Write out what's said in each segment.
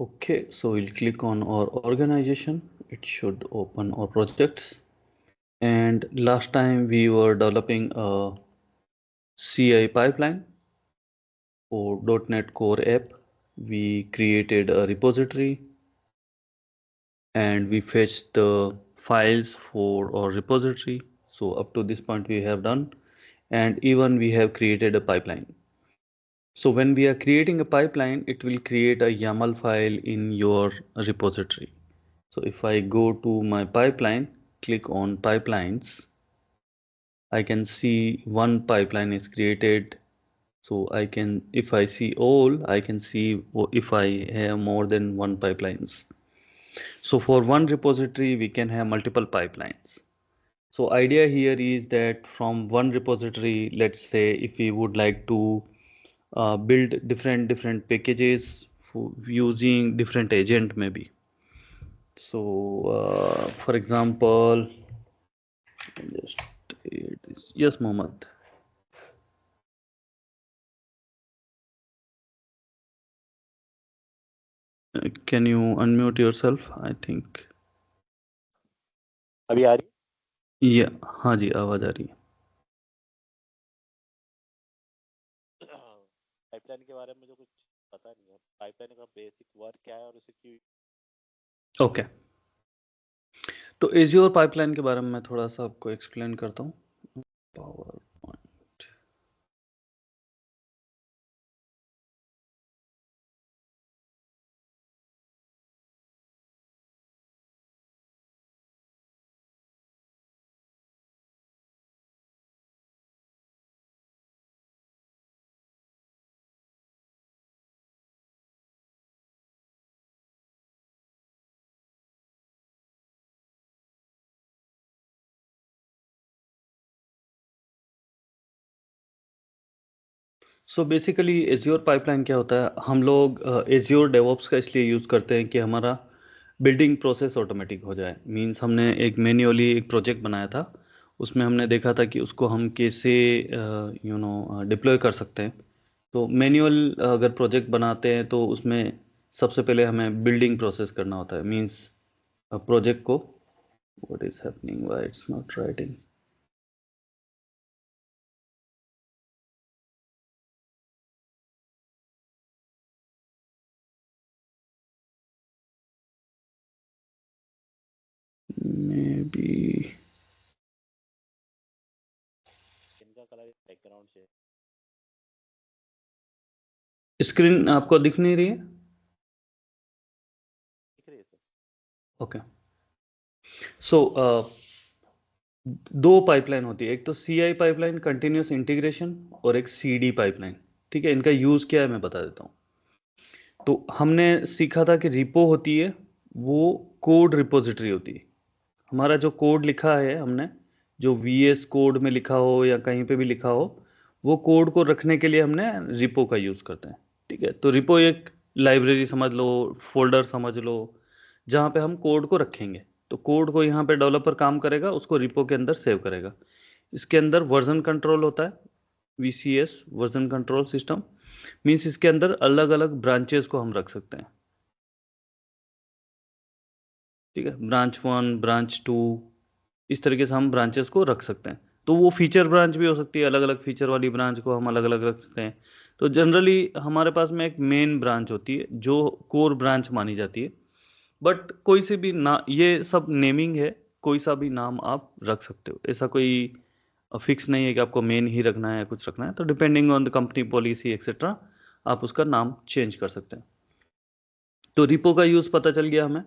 Okay, so we'll click on our organization. It should open our projects. And last time we were developing a CI pipeline for .NET Core app. We created a repository and we fetched the files for our repository. So up to this point we have done, and even we have created a pipeline. So when we are creating a pipeline, it will create a YAML file in your repository. So if I go to my pipeline, click on pipelines, I can see one pipeline is created. So I can, if I see all, I can see if I have more than one pipelines. So for one repository, we can have multiple pipelines. So idea here is that from one repository, let's say if we would like to build different packages for using different agent maybe. So for example, just it is, yes, Mohammed. Can you unmute yourself? I think. अभी आ रही? या हाँ जी, आवाज आ रही है. Pipeline के बारे में मुझे कुछ पता नहीं है. पाइपलाइन का बेसिक वर्क क्या है और उसे क्यों? ओके, तो एज्योर पाइपलाइन के बारे में मैं थोड़ा सा आपको एक्सप्लेन करता हूँ. Power point, so basically azure pipeline क्या होता है. हम लोग एज्योर डेवऑप्स का इसलिए यूज़ करते हैं कि हमारा बिल्डिंग प्रोसेस ऑटोमेटिक हो जाए. मींस हमने एक मैन्युअली एक प्रोजेक्ट बनाया था, उसमें हमने देखा था कि उसको हम कैसे डिप्लॉय कर सकते हैं. तो मैन्युअल अगर प्रोजेक्ट बनाते हैं तो उसमें सबसे पहले हमें बिल्डिंग प्रोसेस करना होता है. मींस प्रोजेक्ट को, what is happening, why it's not writing. May be इनका कलर बैकग्राउंड से स्क्रीन आपको दिख नहीं रही है? दिख रही है सर. ओके, सो दो पाइपलाइन होती है. एक तो CI पाइपलाइन, कंटिन्यूस इंटीग्रेशन, और एक CD पाइपलाइन. ठीक है, इनका यूज क्या है मैं बता देता हूँ. तो हमने सीखा था कि रिपो होती है, वो कोड रिपोजिटरी होती है. हमारा जो कोड लिखा है हमने, जो VS कोड में लिखा हो या कहीं पे भी लिखा हो, वो कोड को रखने के लिए हमने रिपो का यूज़ करते हैं. ठीक है, तो रिपो एक लाइब्रेरी समझ लो, फोल्डर समझ लो, जहाँ पे हम कोड को रखेंगे. तो कोड को यहाँ पे डेवलपर काम करेगा, उसको रिपो के अंदर सेव करेगा. इसके अंदर वर्जन कंट्रोल होता है, VCS version control system. Means इसके अंदर अलग अलग ब्रांचेस को हम रख सकते हैं. ठीक है, ब्रांच 1, ब्रांच 2, इस तरीके से हम ब्रांचेस को रख सकते हैं. तो वो फीचर ब्रांच भी हो सकती है, अलग अलग फीचर वाली ब्रांच को हम अलग अलग रख सकते हैं. तो जनरली हमारे पास में एक मेन ब्रांच होती है जो कोर ब्रांच मानी जाती है. बट कोई से भी ना, ये सब नेमिंग है, कोई सा भी नाम आप रख सकते हो. ऐसा कोई फिक्स नहीं है कि आपको मेन ही रखना है या कुछ रखना है. तो depending on the company policy etcetera आप उसका नाम चेंज कर सकते हैं. तो रिपो का यूज़ पता चल गया हमें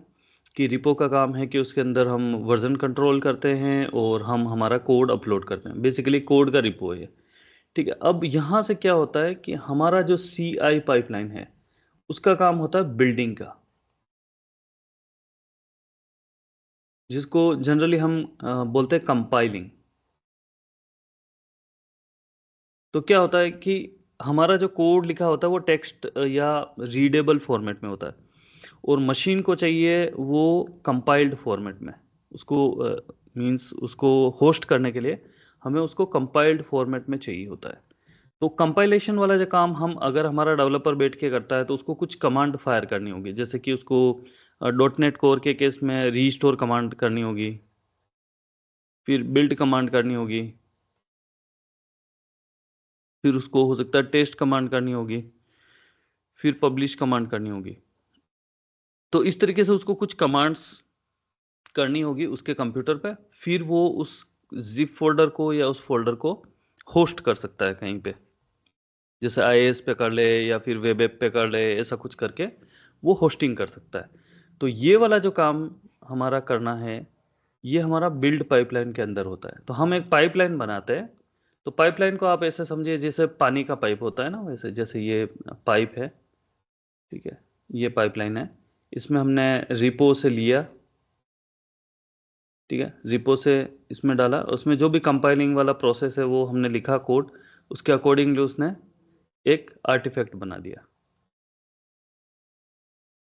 कि रिपो का काम है कि उसके अंदर हम वर्जन कंट्रोल करते हैं और हम हमारा कोड अपलोड करते हैं. बेसिकली कोड का रिपो है. ठीक है, अब यहाँ से क्या होता है कि हमारा जो CI पाइपलाइन है उसका काम होता है बिल्डिंग का, जिसको जनरली हम बोलते हैं कंपाइलिंग. तो क्या होता है कि हमारा जो कोड लिखा होता है वो टेक्स्ट या रीडेबल फॉर्मेट में होता है, और मशीन को चाहिए वो कंपाइल्ड फॉर्मेट में. उसको मींस उसको होस्ट करने के लिए हमें उसको कंपाइल्ड फॉर्मेट में चाहिए होता है. तो कंपाइलेशन वाला जो काम हम अगर हमारा डेवलपर बैठ के करता है तो उसको कुछ कमांड फायर करनी होगी, जैसे कि उसको .NET कोर के केस में रीस्टोर कमांड करनी होगी, फिर बिल्ड कमांड करनी होगी, फिर उसको हो सकता है टेस्ट कमांड करनी होगी, फिर पब्लिश कमांड करनी होगी। तो इस तरीके से उसको कुछ कमांड्स करनी होगी उसके कंप्यूटर पे, फिर वो उस जिप फोल्डर को या उस फोल्डर को होस्ट कर सकता है कहीं पे, जैसे IIS पे कर ले या फिर वेब ऐप पे कर ले, ऐसा कुछ करके वो होस्टिंग कर सकता है। तो ये वाला जो काम हमारा करना है, ये हमारा बिल्ड पाइपलाइन के अंदर होता है। तो हम एक पाइपलाइन बनाते हैं। तो पाइपलाइन को आप ऐसे समझिए जैसे पानी का पाइप होता है ना, वैसे जैसे ये पाइप है, ठीक है, ये पाइपलाइन है। इसमें हमने रिपो से लिया, ठीक है, रिपो से इसमें डाला, उसमें जो भी कंपाइलिंग वाला प्रोसेस है वो हमने लिखा कोड, उसके अकॉर्डिंगली उसने एक आर्टिफैक्ट बना दिया,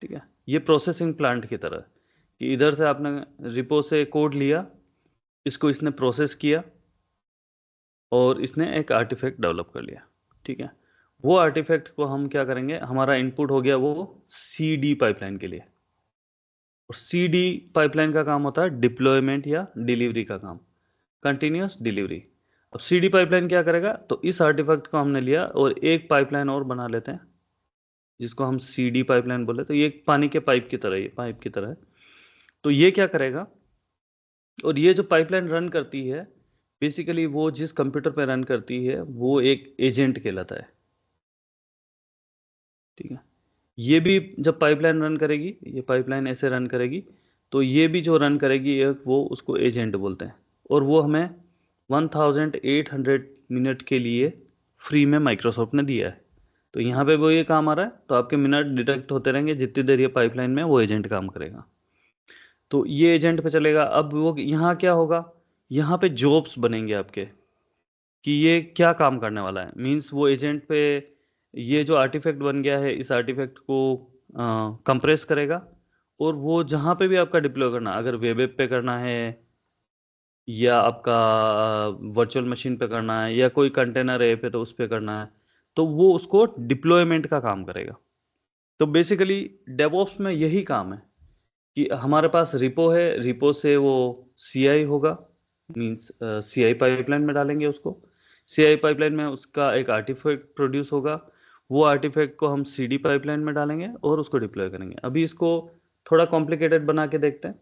ठीक है। ये प्रोसेसिंग प्लांट की तरह है कि इधर से आपने रिपो से कोड लिया, इसको इसने प्रोसेस किया और इसने एक आर्टिफैक्ट डेवलप कर लिया, ठीक है। वो आर्टिफैक्ट को हम क्या करेंगे, हमारा इनपुट हो गया वो CD पाइपलाइन के लिए। और CD पाइपलाइन का काम होता है डिप्लॉयमेंट या डिलीवरी का काम, कंटिन्यूस डिलीवरी। अब CD पाइपलाइन क्या करेगा, तो इस आर्टिफैक्ट को हमने लिया और एक पाइपलाइन और बना लेते हैं जिसको हम CD पाइपलाइन बोले। तो ये एक पानी के पाइप की तरह, ये पाइप की तरह है। तो ये क्या करेगा, और ये जो पाइपलाइन रन करती है, बेसिकली वो जिस कंप्यूटर पे रन करती है वो एक एजेंट कहलाता है, ठीक है। ये भी जब पाइपलाइन रन करेगी, ये पाइपलाइन ऐसे रन करेगी, तो ये भी जो रन करेगी वो उसको एजेंट बोलते हैं। और वो हमें 1800 मिनट के लिए फ्री में माइक्रोसॉफ्ट ने दिया है। तो यहाँ पे वो ये काम आ रहा है, तो आपके मिनट डिटेक्ट होते रहेंगे जितनी देर ये पाइपलाइन में वो एजेंट काम करेगा। तो ये एजेंट पे चलेगा। अब वो यहाँ क्या होगा, यहाँ पे जॉब्स बनेंगे आपके कि ये क्या काम करने वाला है। मींस वो एजेंट पे ये जो आर्टिफैक्ट बन गया है, इस आर्टिफैक्ट को कंप्रेस करेगा, और वो जहाँ पे भी आपका डिप्लॉय करना, अगर वेब ऐप पे करना है या आपका वर्चुअल मशीन पे करना है या कोई कंटेनर ऐप है तो उस पे करना है, तो वो उसको डिप्लॉयमेंट का काम करेगा। तो बेसिकली डेवऑप्स में यही काम है कि हमारे पास रिपो है, रिपो से वो CI होगा, मींस CI पाइपलाइन में डालेंगे उसको। CI पाइपलाइन में उसका एक आर्टिफैक्ट प्रोड्यूस होगा, वो आर्टिफैक्ट को हम CD पाइपलाइन में डालेंगे और उसको डिप्लॉय करेंगे। अभी इसको थोड़ा कॉम्प्लिकेटेड बना के देखते हैं।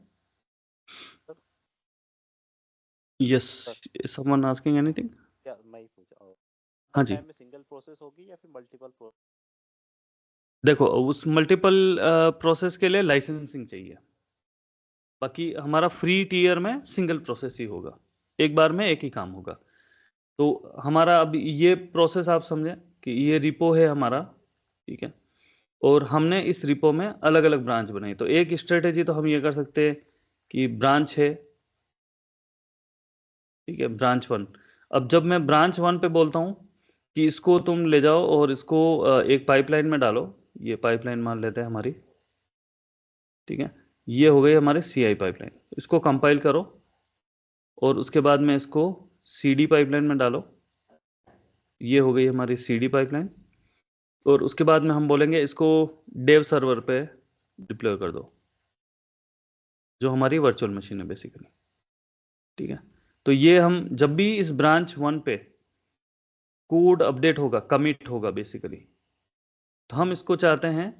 Yes, someone asking anything? क्या मैं ही पूछा हाँ जी, पाइपलाइन में सिंगल प्रोसेस होगी या फिर मल्टीपल प्रोसेस? देखो उस मल्टीपल प्रोसेस के लिए लाइसेंसिंग चाहिए। बाकी हमारा फ्री टीयर में सिंगल प्रोसेस ही होगा, एक बार में एक ही काम होगा। तो हमारा अब ये प्रोसेस आप समझें कि ये रिपो है हमारा, ठीक है, और हमने इस रिपो में अलग अलग ब्रांच बनाई। तो एक स्ट्रेटेजी तो हम ये कर सकते हैं कि ब्रांच है, ठीक है, ब्रांच 1। अब जब मैं ब्रांच 1 पे बोलता हूँ कि इसको तुम ले जाओ और इसको एक पाइपलाइन में डालो, ये पाइपलाइन मान लेते हैं हमारी, ठीक है, ये हो गई हमारी CI पाइपलाइन। इसको कंपाइल करो और उसके बाद में इसको CD पाइपलाइन में डालो, ये हो गई हमारी CD पाइपलाइन। और उसके बाद में हम बोलेंगे इसको डेव सर्वर पे डिप्लॉय कर दो, जो हमारी वर्चुअल मशीन है बेसिकली, ठीक है। तो ये हम जब भी इस ब्रांच 1 पे कोड अपडेट होगा, कमिट होगा बेसिकली, तो हम इसको चाहते हैं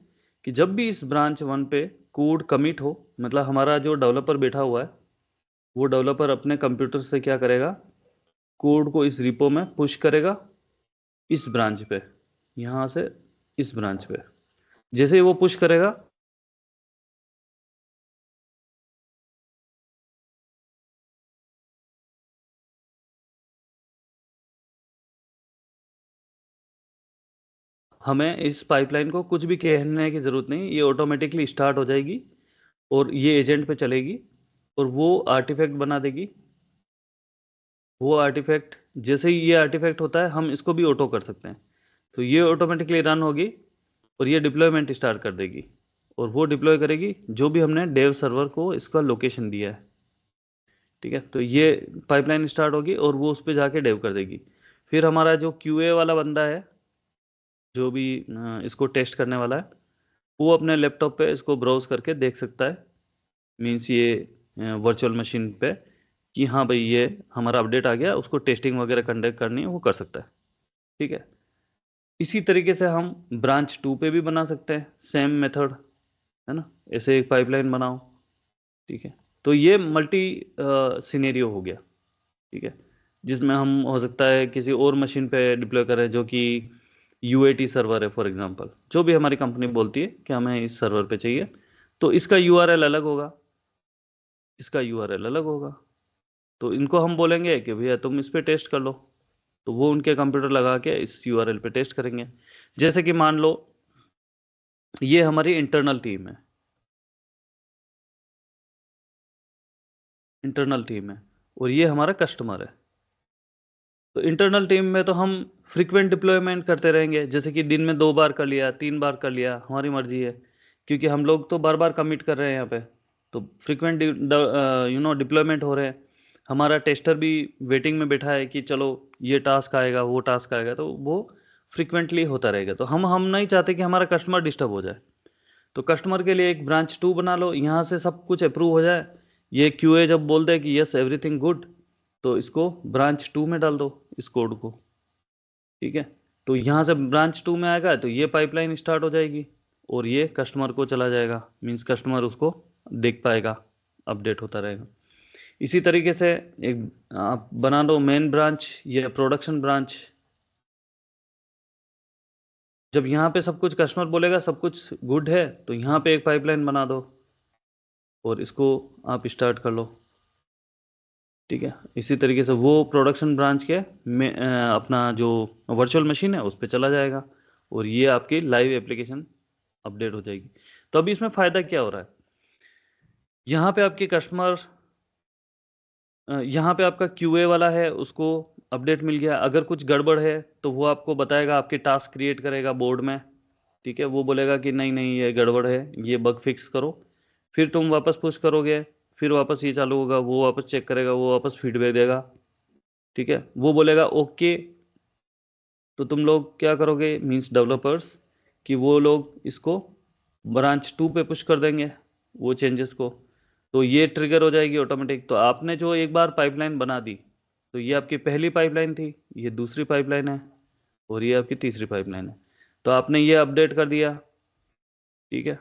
कि जब भी इस ब्रांच 1 पे कोड कमिट हो, मतलब हमारा जो डेवलपर बैठा हुआ है वो डेवलपर अपने कंप्यूटर से क्या करेगा, कोड को इस रिपो में पुश करेगा इस ब्रांच पे, यहाँ से इस ब्रांच पे। जैसे ही वो पुश करेगा, हमें इस पाइपलाइन को कुछ भी कहने की जरूरत नहीं, ये ऑटोमेटिकली स्टार्ट हो जाएगी और ये एजेंट पे चलेगी और वो आर्टिफैक्ट बना देगी। वो आर्टिफैक्ट, जैसे ही ये आर्टिफैक्ट होता है हम इसको भी ऑटो कर सकते हैं, तो ये ऑटोमेटिकली रन होगी और ये डिप्लॉयमेंट स्टार्ट कर देगी और वो डिप्लॉय करेगी जो भी हमने डेव सर्वर को इसका लोकेशन दिया है, ठीक है। तो ये पाइपलाइन स्टार्ट होगी और वो उस पर जाके डेव कर देगी। फिर हमारा जो QA वाला बंदा है, जो भी इसको टेस्ट करने वाला है, वो अपने लैपटॉप पे इसको ब्राउज करके देख सकता है, मीन्स ये वर्चुअल मशीन पे, कि हाँ भाई ये हमारा अपडेट आ गया, उसको टेस्टिंग वगैरह कंडक्ट करनी है वो कर सकता है। ठीक है, इसी तरीके से हम ब्रांच 2 पे भी बना सकते हैं, सेम मेथड है ना, ऐसे एक पाइपलाइन बनाओ। ठीक है, तो ये मल्टी सिनेरियो हो गया। ठीक है, जिसमें हम हो सकता है किसी और मशीन पे डिप्लॉय करें, जो कि UAT सर्वर है फॉर एग्जांपल, जो भी हमारी कंपनी बोलती है कि हमें इस सर्वर पे चाहिए, तो इसका URL अलग होगा, इसका URL अलग होगा। तो इनको हम बोलेंगे कि भैया तुम इस पे टेस्ट कर लो, तो वो उनके कंप्यूटर लगा के इस URL पे टेस्ट करेंगे। जैसे कि मान लो ये हमारी इंटरनल टीम है, इंटरनल टीम है, और ये हमारा कस्टमर है। तो इंटरनल टीम में तो हम फ्रीक्वेंट डिप्लॉयमेंट करते रहेंगे, जैसे कि दिन में 2 बार कर लिया, 3 बार कर लिया, हमारी मर्जी है, क्योंकि हम लोग तो बार बार कमिट कर रहे हैं यहाँ पे, तो फ्रीक्वेंट डिप्लॉयमेंट हो रहे हैं। हमारा टेस्टर भी वेटिंग में बैठा है कि चलो ये टास्क आएगा, वो टास्क आएगा, तो वो फ्रीक्वेंटली होता रहेगा। तो हम नहीं चाहते कि हमारा कस्टमर डिस्टर्ब हो जाए। तो कस्टमर के लिए एक ब्रांच 2 बना लो, यहाँ से सब कुछ अप्रूव हो जाए। ये QA जब बोल दे कि यस एवरीथिंग गुड, तो इसको ब्रांच 2 में डाल दो, इस कोड को। ठीक है, तो यहाँ से ब्रांच 2 में आएगा तो ये पाइपलाइन स्टार्ट हो जाएगी, और ये कस्टमर को चला जाएगा, मीन्स कस्टमर उसको देख पाएगा, अपडेट होता रहेगा। इसी तरीके से एक आप बना दो मेन ब्रांच या प्रोडक्शन ब्रांच। जब यहाँ पे सब कुछ कस्टमर बोलेगा सब कुछ गुड है, तो यहाँ पे एक पाइपलाइन बना दो और इसको आप स्टार्ट कर लो। ठीक है, इसी तरीके से वो प्रोडक्शन ब्रांच के में अपना जो वर्चुअल मशीन है उस पर चला जाएगा, और ये आपकी लाइव एप्लीकेशन अपडेट हो जाएगी। तो अभी इसमें फ़ायदा क्या हो रहा है, यहाँ पे आपके कस्टमर, यहाँ पे आपका QA वाला है, उसको अपडेट मिल गया, अगर कुछ गड़बड़ है तो वो आपको बताएगा, आपके टास्क क्रिएट करेगा बोर्ड में। ठीक है, वो बोलेगा कि नहीं नहीं ये गड़बड़ है, ये बग फिक्स करो। फिर तुम वापस पुश करोगे, फिर वापस ये चालू होगा, वो वापस चेक करेगा, वो वापस फीडबैक देगा। ठीक है, वो बोलेगा ओके, तो तुम लोग क्या करोगे, मींस डेवलपर्स, कि वो लोग इसको ब्रांच 2 पे पुश कर देंगे वो चेंजेस को, तो ये ट्रिगर हो जाएगी ऑटोमेटिक। तो आपने जो एक बार पाइपलाइन बना दी, तो ये आपकी पहली पाइपलाइन थी, ये दूसरी पाइपलाइन है, और ये आपकी तीसरी पाइपलाइन है। तो आपने ये अपडेट कर दिया। ठीक है,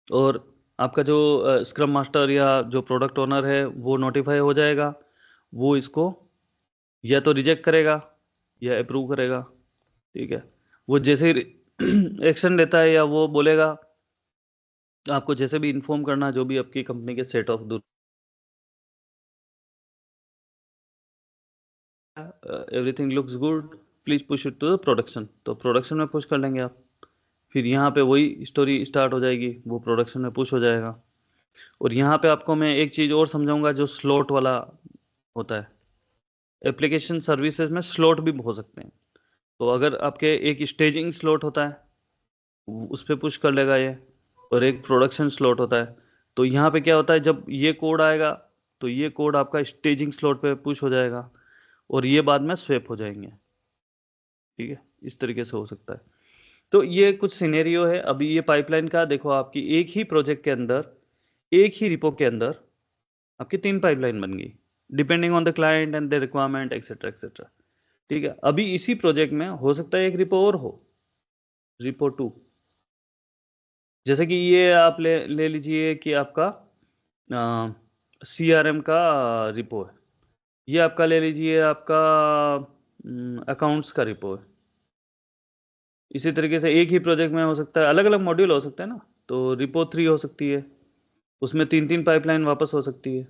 और आपका जो स्क्रम मास्टर या जो प्रोडक्ट ओनर है वो नोटिफाई हो जाएगा, वो इसको या तो रिजेक्ट करेगा या अप्रूव करेगा। ठीक है, वो जैसे ही एक्शन लेता है या वो बोलेगा, आपको जैसे भी इन्फॉर्म करना, जो भी आपकी कंपनी के सेट ऑफ दूर, everything looks good, please push it to the production, तो प्रोडक्शन में पुश कर लेंगे आप। फिर यहाँ पे वही स्टोरी स्टार्ट हो जाएगी, वो प्रोडक्शन में पुश हो जाएगा। और यहाँ पे आपको मैं एक चीज़ और समझाऊंगा, जो स्लॉट वाला होता है। एप्लीकेशन सर्विसेज में स्लॉट भी हो सकते हैं, तो अगर आपके एक स्टेजिंग स्लॉट होता है, उस पर पुश कर लेगा ये, और एक प्रोडक्शन स्लॉट होता है। तो यहाँ पे क्या होता है, जब ये कोड आएगा तो ये कोड आपका स्टेजिंग स्लॉट पे पुश हो जाएगा, और ये बाद में स्वेप हो जाएंगे। ठीक है, इस तरीके से हो सकता है। तो ये कुछ सिनेरियो है। अभी ये पाइपलाइन का देखो, आपकी एक ही प्रोजेक्ट के अंदर, एक ही रिपो के अंदर आपकी 3 पाइपलाइन बन गई, depending on the client and the requirement etcetera etcetera. ठीक है, अभी इसी प्रोजेक्ट में हो सकता है एक रिपो और हो, रिपो 2। जैसे कि ये आप ले लीजिए कि आपका CRM का रिपो है, ये आपका ले लीजिए, आपका अकाउंट्स का रिपो है। इसी तरीके से एक ही प्रोजेक्ट में हो सकता है, अलग अलग मॉड्यूल हो सकते हैं ना, तो रिपो 3 हो सकती है, उसमें 3 3 पाइपलाइन वापस हो सकती है।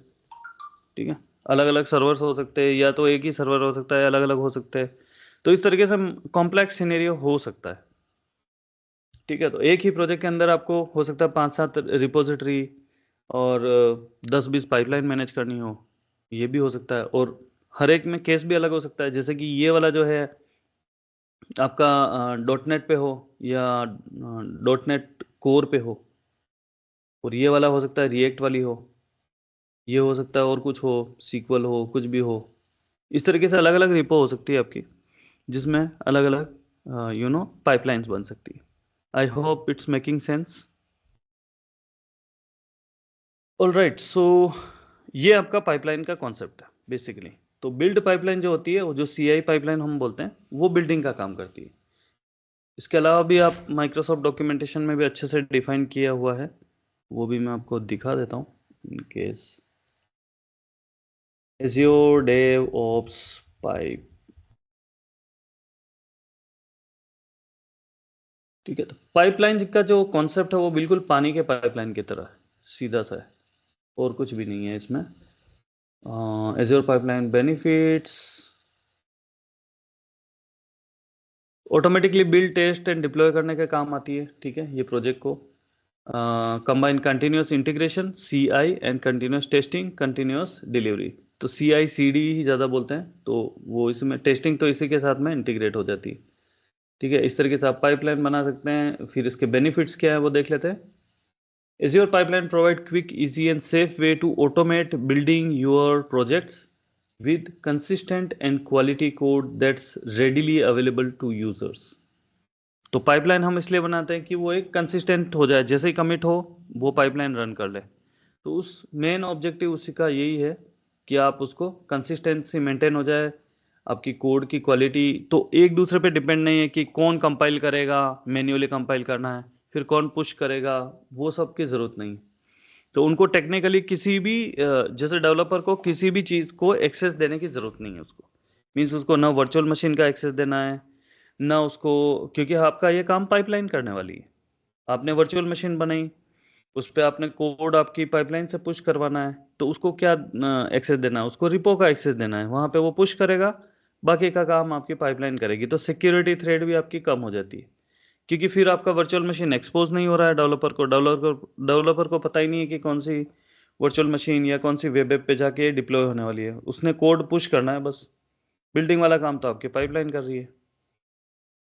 ठीक है, अलग अलग सर्वर्स हो सकते हैं, या तो एक ही सर्वर हो सकता है, अलग अलग हो सकते हैं। तो इस तरीके से कॉम्प्लेक्स सिनेरियो हो सकता है। ठीक है, तो एक ही प्रोजेक्ट के अंदर आपको हो सकता है 5 7 रिपोजिटरी और 10 20 पाइपलाइन मैनेज करनी हो, ये भी हो सकता है। और हर एक में केस भी अलग हो सकता है, जैसे कि ये वाला जो है आपका .NET पे हो, या .NET कोर पे हो, और ये वाला हो सकता है रिएक्ट वाली हो, ये हो सकता है और कुछ हो, सीक्वल हो, कुछ भी हो। इस तरीके से अलग अलग रिपो हो सकती है आपकी, जिसमें अलग अलग पाइपलाइंस बन सकती है। I hope it's making sense. All right, so ये आपका पाइपलाइन का कॉन्सेप्ट है बेसिकली। तो बिल्ड पाइपलाइन जो होती है, वो जो CI पाइपलाइन हम बोलते हैं, वो बिल्डिंग का काम करती है। इसके अलावा भी आप माइक्रोसॉफ्ट डॉक्यूमेंटेशन में भी अच्छे से डिफाइन किया हुआ है, वो भी मैं आपको दिखा देता हूँ in case. Azure DevOps pipe, ठीक है। तो पाइपलाइन का जो कॉन्सेप्ट है वो बिल्कुल पानी के पाइपलाइन की तरह है, सीधा सा है, और कुछ भी नहीं है इसमें। Azure pipeline benefits, automatically build test and deploy करने के काम आती है, ठीक है, ये प्रोजेक्ट को। Combine continuous integration CI and continuous testing, continuous delivery. तो CI/CD ही ज़्यादा बोलते हैं, तो वो इसमें टेस्टिंग तो इसी के साथ में इंटीग्रेट हो जाती है, ठीक है। इस तरीके से आप पाइपलाइन बना सकते हैं। फिर इसके बेनिफिट्स क्या है वो देख लेते हैं। Azure Pipeline provide quick, easy and safe way to automate building your projects with consistent and quality code that's readily available to users. तो पाइपलाइन हम इसलिए बनाते हैं कि वो एक कंसिस्टेंट हो जाए, जैसे ही कमिट हो वो पाइपलाइन रन कर ले। तो उस मेन ऑब्जेक्टिव उसी का यही है कि आप उसको कंसिस्टेंसी मेंटेन हो जाए, आपकी कोड की क्वालिटी तो एक दूसरे पे डिपेंड नहीं है कि कौन कंपाइल करेगा, मैन्युअली कंपाइल करना है, फिर कौन पुश करेगा, वो सब की ज़रूरत नहीं। तो उनको टेक्निकली किसी भी जैसे डेवलपर को किसी भी चीज़ को एक्सेस देने की ज़रूरत नहीं है उसको। मीन्स उसको ना वर्चुअल मशीन का एक्सेस देना है, ना उसको, क्योंकि आपका ये काम पाइपलाइन करने वाली है। आपने वर्चुअल मशीन बनाई, उस पे आपने कोड आपकी पाइपलाइन से पुश करवाना है, तो उसको क्या एक्सेस देना है? उसको रिपो का एक्सेस देना है, वहां पे वो पुश करेगा, बाकी का काम आपकी पाइपलाइन करेगी। तो सिक्योरिटी थ्रेड भी आपकी कम हो जाती है, क्योंकि फिर आपका वर्चुअल मशीन एक्सपोज नहीं हो रहा है डेवलपर को पता ही नहीं है कि कौन सी वर्चुअल मशीन या कौन सी वेब ऐप पे जाके डिप्लॉय होने वाली है। उसने कोड पुश करना है बस, बिल्डिंग वाला काम तो आपकी पाइपलाइन कर रही है,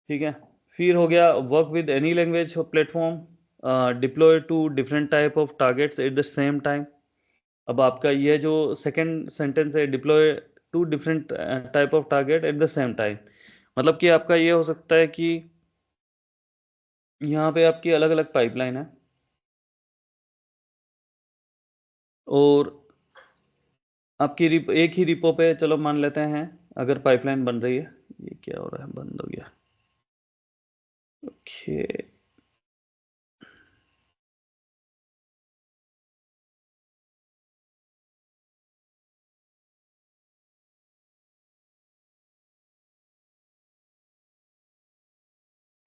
ठीक है। फिर हो गया work with any language platform, deploy to different type of targets at the same time. अब आपका ये जो सेकंड सेंटेंस है, deploy to different type of target at the same time, मतलब कि आपका ये हो सकता है कि यहाँ पे आपकी अलग अलग पाइपलाइन है, और आपकी एक ही रिपो पे चलो मान लेते हैं अगर पाइपलाइन बन रही है। ये क्या हो रहा है, बंद हो गया। ओके,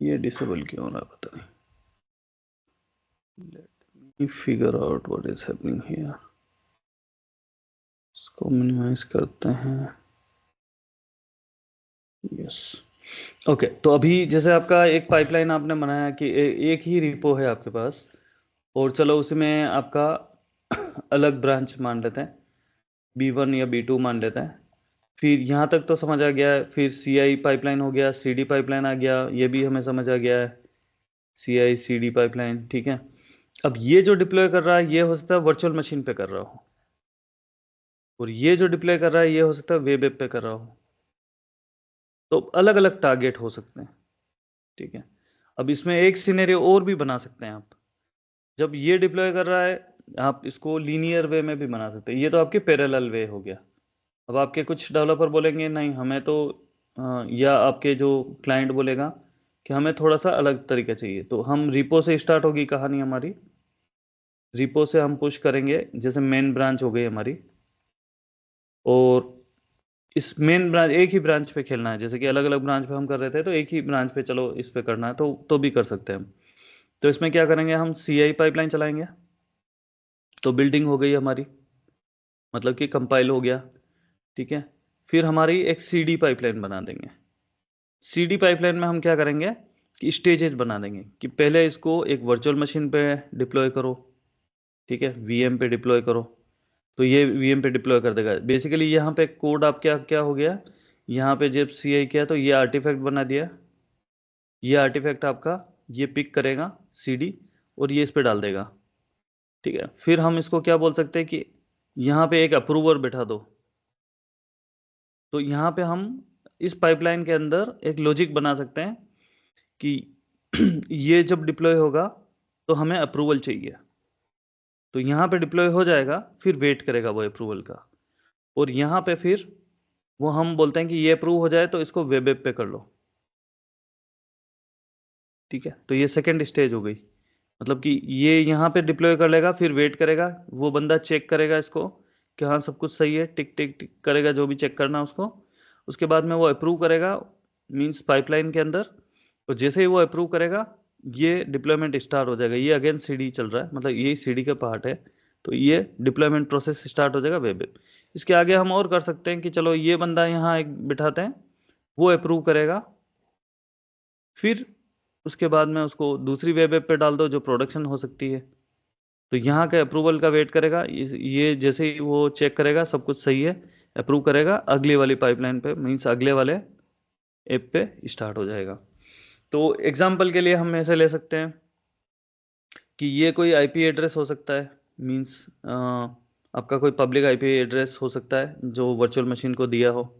ये डिसेबल क्यों हो रहा है पता नहीं। Let me figure out what is happening here. इसको मिनिमाइज करते हैं, यस। ओके, तो अभी जैसे आपका एक पाइपलाइन आपने बनाया कि एक ही रिपो है आपके पास, और चलो उसमें आपका अलग ब्रांच मान लेते हैं, B1 या B2 मान लेते हैं। फिर यहाँ तक तो समझ आ गया है। फिर CI पाइपलाइन हो गया, CD पाइपलाइन आ गया, ये भी हमें समझ आ गया है, CI CD पाइपलाइन, ठीक है। अब ये जो डिप्लॉय कर रहा है ये हो सकता है वर्चुअल मशीन पे कर रहा हो, और ये जो डिप्लॉय कर रहा है ये हो सकता है वेब ऐप पे कर रहा हो। तो अलग अलग टारगेट हो सकते हैं, ठीक है। अब इसमें एक सिनेरियो और भी बना सकते हैं आप, जब ये डिप्लॉय कर रहा है आप इसको लीनियर वे में भी बना सकते हैं। ये तो आपके पैरेलल वे हो गया। अब आपके कुछ डेवलपर बोलेंगे नहीं हमें तो या आपके जो क्लाइंट बोलेगा कि हमें थोड़ा सा अलग तरीका चाहिए, तो हम रिपो से स्टार्ट होगी कहानी हमारी। रिपो से हम पुश करेंगे, जैसे मेन ब्रांच हो गई हमारी, और इस मेन ब्रांच एक ही ब्रांच पे खेलना है, जैसे कि अलग अलग ब्रांच पे हम कर रहे थे, तो एक ही ब्रांच पे चलो इस पे करना है, तो भी कर सकते हैं हम। तो इसमें क्या करेंगे, हम CI पाइपलाइन चलाएंगे, तो बिल्डिंग हो गई हमारी, मतलब कि कंपाइल हो गया, ठीक है। फिर हमारी एक CD पाइपलाइन बना देंगे। CD पाइपलाइन में हम क्या करेंगे कि स्टेजेस बना देंगे, कि पहले इसको एक वर्चुअल मशीन पे डिप्लॉय करो, ठीक है, VM पे डिप्लॉय करो, तो ये VM पे डिप्लॉय कर देगा। बेसिकली यहाँ पे कोड आप क्या क्या हो गया, यहाँ पे जब CI किया तो ये आर्टिफैक्ट बना दिया, ये आर्टिफैक्ट आपका ये पिक करेगा CD, और ये इस पे डाल देगा, ठीक है। फिर हम इसको क्या बोल सकते हैं कि यहाँ पे एक अप्रूवर बैठा दो, तो यहाँ पे हम इस पाइपलाइन के अंदर एक लॉजिक बना सकते हैं कि ये जब डिप्लॉय होगा तो हमें अप्रूवल चाहिए, तो यहाँ पे डिप्लॉय हो जाएगा, फिर वेट करेगा वो अप्रूवल का, और यहाँ पे फिर वो हम बोलते हैं कि ये अप्रूव हो जाए तो इसको वेब ऐप पे कर लो। ठीक है, तो ये सेकेंड स्टेज हो गई, मतलब कि ये यहाँ पे डिप्लॉय कर लेगा, फिर वेट करेगा, वो बंदा चेक करेगा इसको कि हाँ सब कुछ सही है, टिक टिक टिक करेगा जो भी चेक करना उसको, उसके बाद में वो अप्रूव करेगा मींस पाइपलाइन के अंदर, और जैसे ही वो अप्रूव करेगा ये डिप्लॉयमेंट स्टार्ट हो जाएगा। ये अगेन सीडी चल रहा है, मतलब ये सीडी का पार्ट है, तो ये डिप्लॉयमेंट प्रोसेस स्टार्ट हो जाएगा वेब ऐप। इसके आगे हम और कर सकते हैं कि चलो ये बंदा यहाँ एक बिठाते हैं, वो अप्रूव करेगा, फिर उसके बाद में उसको दूसरी वेब ऐप पे डाल दो जो प्रोडक्शन हो सकती है। तो यहाँ के अप्रूवल का वेट करेगा, ये जैसे ही वो चेक करेगा सब कुछ सही है, अप्रूव करेगा, अगली वाली पाइपलाइन पे मीन्स अगले वाले ऐप पे स्टार्ट हो जाएगा। तो एग्जाम्पल के लिए हम ऐसे ले सकते हैं कि ये कोई आईपी एड्रेस हो सकता है, मीन्स आपका कोई पब्लिक आईपी एड्रेस हो सकता है जो वर्चुअल मशीन को दिया हो।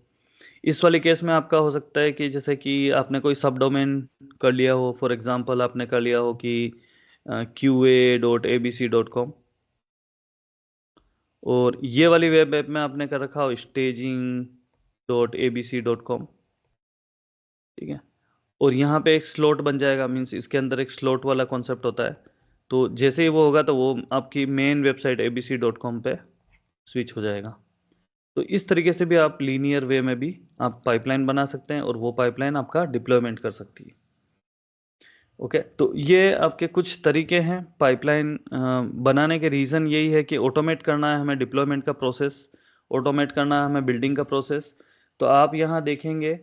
इस वाले केस में आपका हो सकता है कि जैसे कि आपने कोई सब डोमेन कर लिया हो, फॉर एग्जांपल आपने कर लिया हो कि qa.abc.com, और ये वाली वेब ऐप में आपने कर रखा हो staging.abc.com। ठीक है, और यहाँ पे एक स्लॉट बन जाएगा, मीन्स इसके अंदर एक स्लॉट वाला कॉन्सेप्ट होता है, तो जैसे ही वो होगा तो वो आपकी मेन वेबसाइट abc.com पे स्विच हो जाएगा। तो इस तरीके से भी आप लीनियर वे में भी आप पाइपलाइन बना सकते हैं, और वो पाइपलाइन आपका डिप्लॉयमेंट कर सकती है। ओके, तो ये आपके कुछ तरीके हैं पाइपलाइन बनाने के। रीज़न यही है कि ऑटोमेट करना है हमें डिप्लॉयमेंट का प्रोसेस, ऑटोमेट करना है हमें बिल्डिंग का प्रोसेस। तो आप यहाँ देखेंगे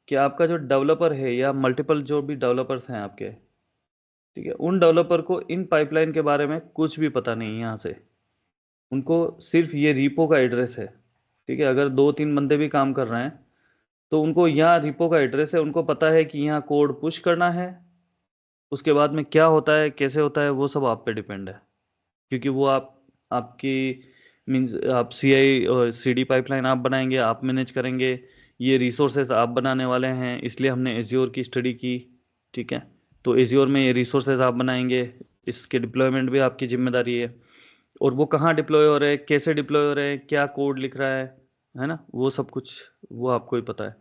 कि आपका जो डेवलपर है या मल्टीपल जो भी डेवलपर्स हैं आपके, ठीक है, उन डेवलपर को इन पाइपलाइन के बारे में कुछ भी पता नहीं है यहाँ से। उनको सिर्फ ये रीपो का एड्रेस है, ठीक है, अगर 2-3 बंदे भी काम कर रहे हैं तो उनको यहाँ रीपो का एड्रेस है, उनको पता है कि यहाँ कोड पुश करना है, उसके बाद में क्या होता है कैसे होता है वो सब आप पे डिपेंड है, क्योंकि वो आपकी मीन्स आप CI और CD पाइपलाइन आप बनाएंगे, आप मैनेज करेंगे, ये रिसोर्सेज आप बनाने वाले हैं, इसलिए हमने एज्योर की स्टडी की। ठीक है, तो एज्योर में ये रिसोर्सेज आप बनाएंगे, इसके डिप्लॉयमेंट भी आपकी जिम्मेदारी है, और वो कहाँ डिप्लॉय हो रहे हैं, कैसे डिप्लॉय हो रहे हैं, क्या कोड लिख रहा है ना, वो सब कुछ वो आपको ही पता है।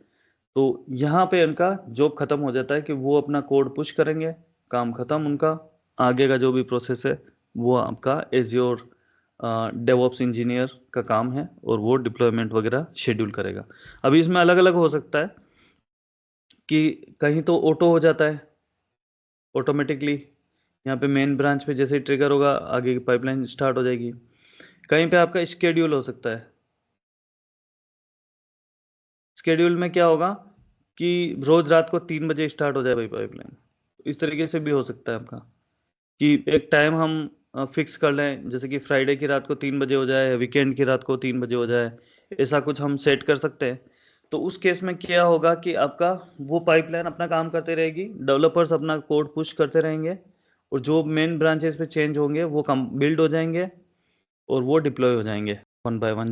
तो यहाँ पे उनका जॉब खत्म हो जाता है कि वो अपना कोड पुश करेंगे, काम खत्म उनका, आगे का जो भी प्रोसेस है वो आपका एज्योर डेवऑप्स इंजीनियर का काम है, और वो डिप्लॉयमेंट वगैरह शेड्यूल करेगा। अभी इसमें अलग अलग हो सकता है कि कहीं तो ऑटो हो जाता है ऑटोमेटिकली, यहाँ पे मेन ब्रांच पे जैसे ही ट्रिगर होगा आगे की पाइपलाइन स्टार्ट हो जाएगी। कहीं पे आपका स्केड्यूल हो सकता है, स्केड्यूल में क्या होगा कि रोज रात को 3 बजे स्टार्ट हो जाए भाई पाइपलाइन, इस तरीके से भी हो सकता है आपका कि एक टाइम हम फिक्स कर लें, जैसे कि फ्राइडे की रात को 3 बजे हो जाए, वीकेंड की रात को 3 बजे हो जाए, ऐसा कुछ हम सेट कर सकते हैं। तो उस केस में क्या होगा कि आपका वो पाइपलाइन अपना काम करते रहेगी, डेवलपर्स अपना कोड पुश करते रहेंगे, और जो मेन ब्रांचेस पे चेंज होंगे वो कम बिल्ड हो जाएंगे और वो डिप्लॉय हो जाएंगे वन बाय वन।